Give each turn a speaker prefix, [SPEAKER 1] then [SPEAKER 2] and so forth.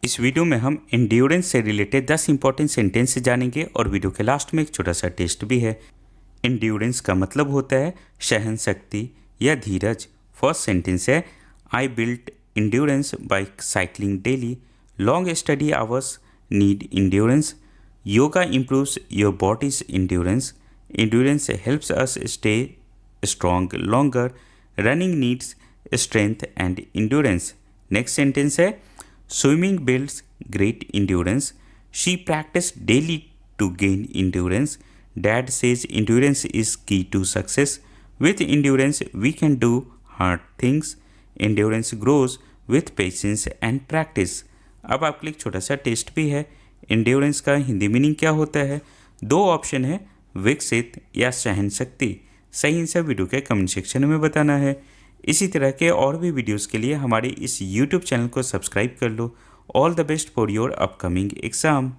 [SPEAKER 1] इस वीडियो में हम एंड्योरेंस से रिलेटेड 10 इंपॉर्टेंट सेंटेंस जानेंगे और वीडियो के लास्ट में एक छोटा सा टेस्ट भी है। एंड्योरेंस का मतलब होता है सहन शक्ति या धीरज। फर्स्ट सेंटेंस है I built endurance by cycling daily. Long study hours need endurance. Yoga improves your body's endurance. Endurance helps us stay strong longer. Running needs strength and endurance. Next sentence है swimming builds great endurance. She practiced daily to gain endurance. Dad says endurance is key to success. With endurance we can do hard things. Endurance grows with patience and practice. अब आपके लिए एक छोटा सा test भी है। Endurance का Hindi meaning क्या होता है? दो ऑप्शन है, विकसित या सहन शक्ति। सही आंसर वीडियो के कमेंट सेक्शन में बताना है। इसी तरह के और भी वीडियोस के लिए हमारे इस यूट्यूब चैनल को सब्सक्राइब कर लो। All the best for your upcoming exam.